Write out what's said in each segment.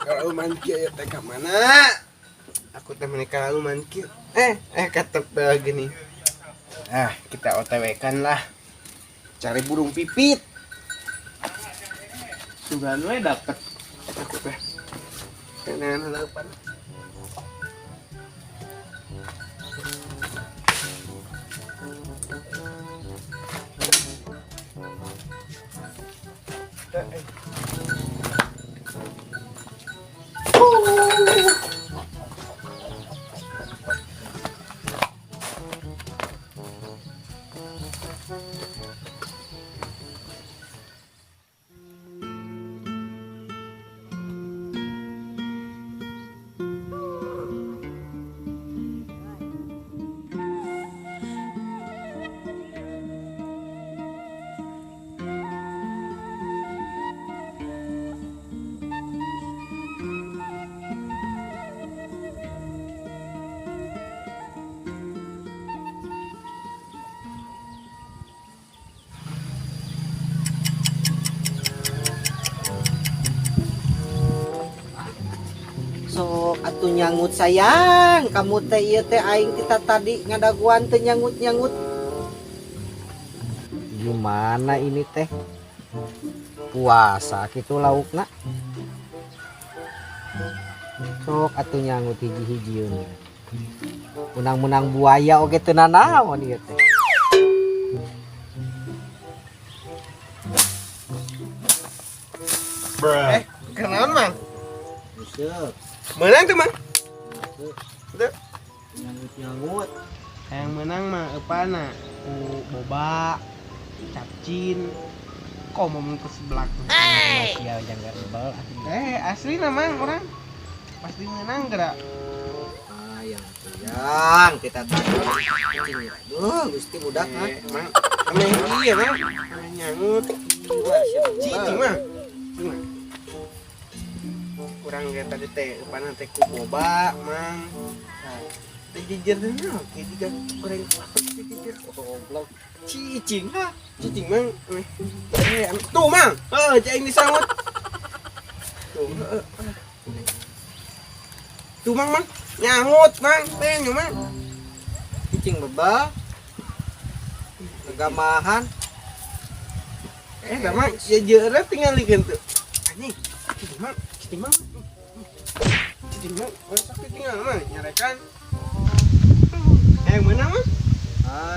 Kalau mankir ya teh mana? Aku teh menikah lalu mankir. Kata gini. Kita OTW kan lah. Cari burung pipit. Sudah we dapet. Aku teh. Kenan harapan. Sok atuh nyangut sayang, kamu teh ieu teh aing kita tadi ngadaguan teh nyangut-nyangut. Gimana ini teh? Puasa kitu laukna. Sok atuh nyangut hiji-hijieun. Menang-menang buaya oge teu nanaon ieu teh. Kenaon mang? Buset. Menang tuh mang. Tuh. Nyangut-nyangut. Yang menang mah epana? Boba, capcin. Kok mau ke sebelah tuh? Ya jangan rebel. Asli namang orang. Pasti menang gerak. Yang kita tahu. Gusti budak mah. Mang, iya mang. Nyangut. Cicing mah. Kurang kayak tadi teh, epana teh ku boba, mang. Teh jijir teh nah, kayak juga goreng teh jijir. Goblok. Cicing mang. Tuh mang, cing disangut. Tuh mang, nyangut mang, teh mang. Cicing bebal. Agamahan. Dah mang, ya jeureuh tinggal dikeun tuh. Anjing, cicing mang. Sakit tinggal mang, nyarekan. Yang mana mang?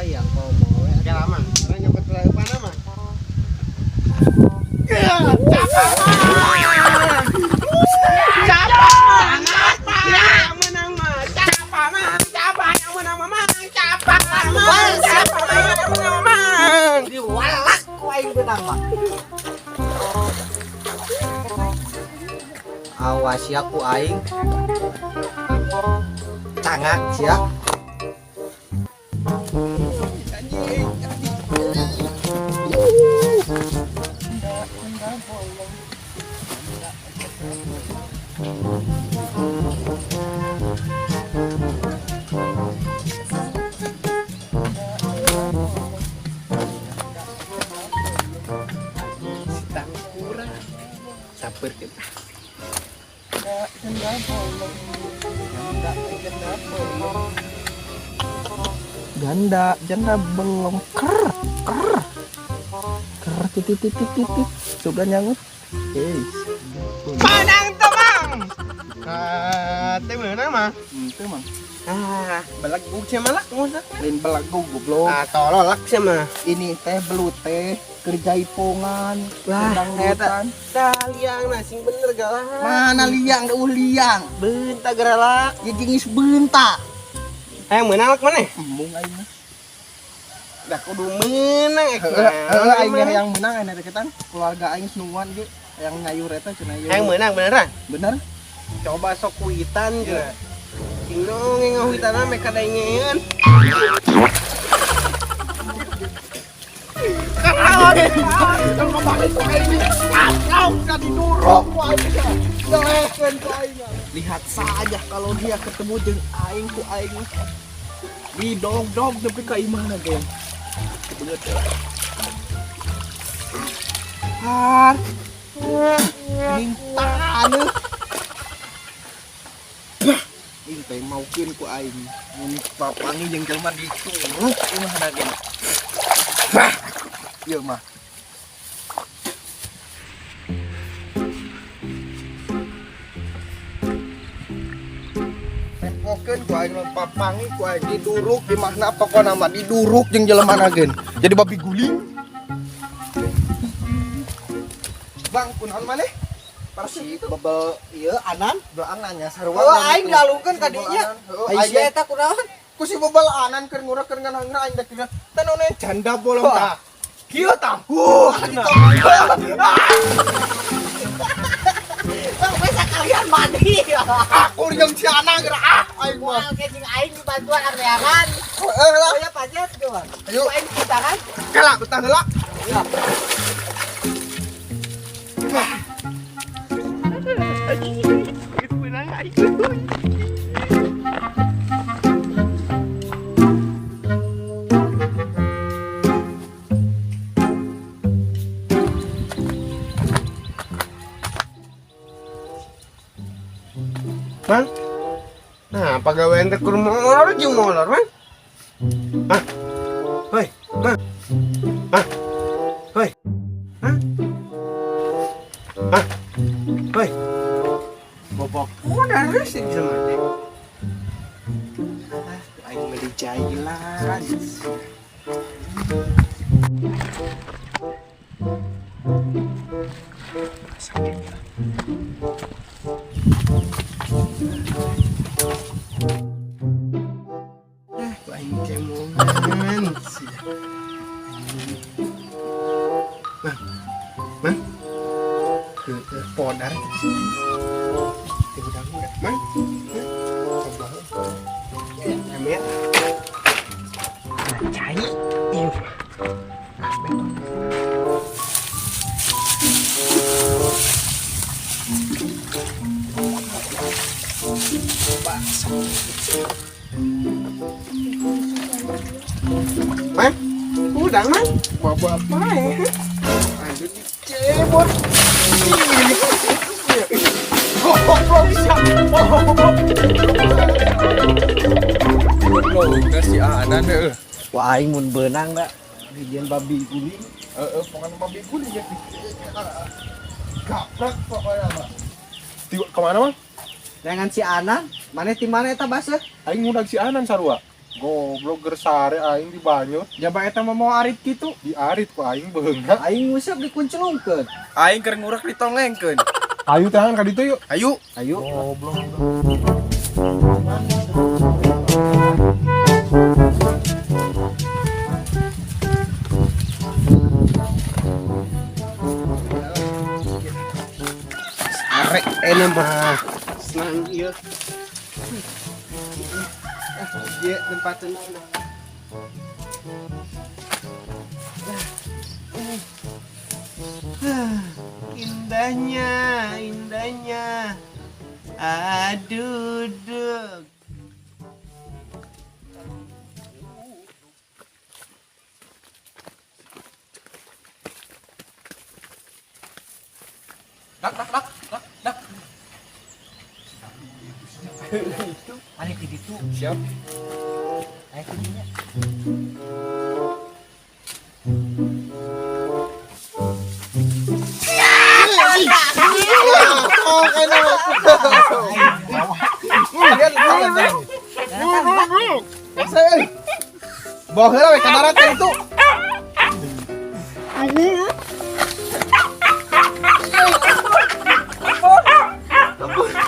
Yang kau mau ya. Agak lama, karena nyopet ke mana mang? Diwalak ku aing benang mah. Awas ya ku aing. Tangak sia. Sabar kita. Janda belum ker titit juga nyangut. Padang temang. Teh mana mah? Itu mah Belagug siya malak mo sa. lain belagu goblok. Tololak siya mah. Ini teh belut teh kerja ipongan Wah, dangdutan. Daliang nasing bener galah. Mana liang da liang. Benta geralak. Ya jingis beunta. Hayang meunang maneh. Embung aing mah. Da kudu meunang Aing yang menang aya deketan keluarga aing senuan ge yang ngayur eta cenah ieu. Hayang meunang beneran. Bener? Coba sok kuitan geura. Ting dong ngahuitanna me kadengeun. Lihat saja kalau dia ketemu jeung aing ku aing di dog tapi ka imahna geng. Beungeut. Kenintaan. Intai maukeun ku aing. Mun papangi jeung jelema ditu. Kumaha nage. Ieu mah. Maukeun ku aing papangi ku aing diduruk di mana pokona mah diduruk jeung jelema nageun. Jadi babi guling. Bang kunaon maneh? Si bebel ieu anan. Doangannya sarua. Oh aing galukeun ka dinya. Aing eta kunaon? Ku si bebel anan keur ngurek keur nganangna aing da kira. Tanone janda bolong tah. Kieu tah. Bang bisa kalian mandi. Aku jeung si Ana geura aing mah. Oke jeung aing dibantuan areangan. Lah Ya pajet geuan. Ayo. Aing kita kan. kala betah heula. Ya. Bang. Nah, pagawean teh kudu molor jeung molor, Bang. Hah? Hoi, Bang. Hah? Hoi. Hah? Hah? Hoi. Bobok udah sih sama teh. Aing mah dijailan. Aing kemongan sih. Bang. Ke podar. Tiba-tiba enggak, Bang. Coba. Ya, ambil. Cai. Iya. Bang, udah man, bawa apa ya? Aduh, dicebot. Kasih Ana deh. Wah aing mun beunang da dijieun babi guling. Pokoknya babi guling ya. Gaprak pokoknya mah. Kemana Bang? Dengan si Anan, mana ti mana eta basa? Aing ngundang si Anan sarua. Goblok gersare aing di Banyut. Jaba eta mah mau arit kitu. Di arit ku aing beunga. Aing ngusap dikuncelungkeun. Aing keur ngurek ditongengkeun. Ayo tangan ka ditu yuk. Ayo. Ayo. Goblok. Arek ene mah. Senang ieu. Ieu tempatna. Indahnya, indahnya. Aduh, duduk. Dak. Itu ane di ditu. Siap. Ayo ke dinya. Oh, kena. Bawa heula we ka darat itu.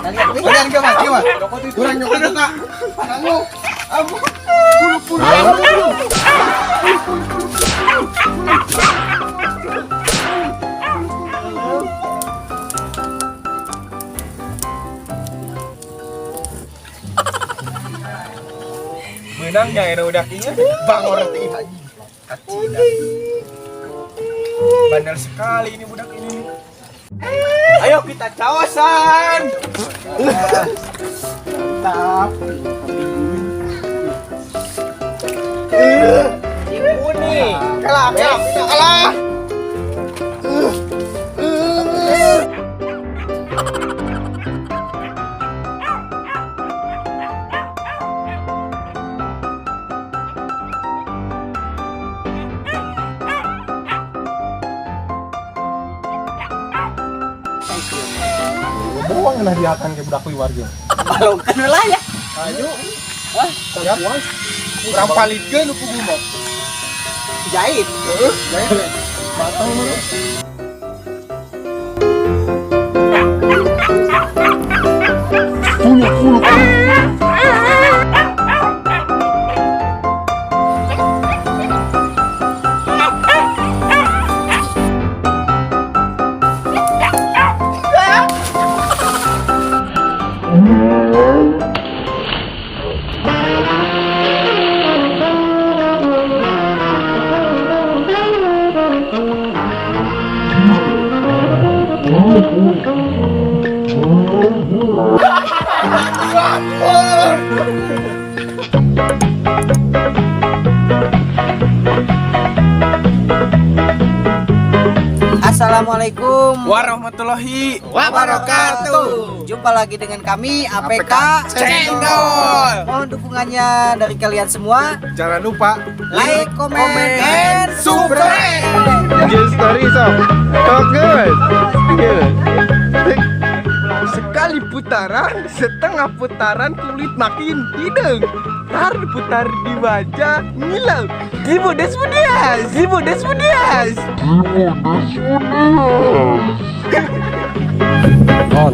Kalian gimana? Kurang nyokot tak? Kamu, bulu. Menangnya ya udah kinya. Bang orang tinggi haji. Bandel sekali ini budak ini. Ayo kita cawasan. Mantap. Ini kalah. uang nah diakan ke budak warga. Balongkan lah ya. Ayo. Siap. Kurang palikeun ku gumok. Jahit. Jahit. Batang mana? Assalamualaikum Warahmatullahi wabarakatuh. Jumpa lagi dengan kami APK Cendol. Mohon dukungannya dari kalian semua. Jangan lupa Like, comment, and subscribe. Good story sob. Talk good. sekali putaran, setengah putaran kulit makin hidung. Tar putar di wajah ngilau. Gibodes budias, gibodes budias. On.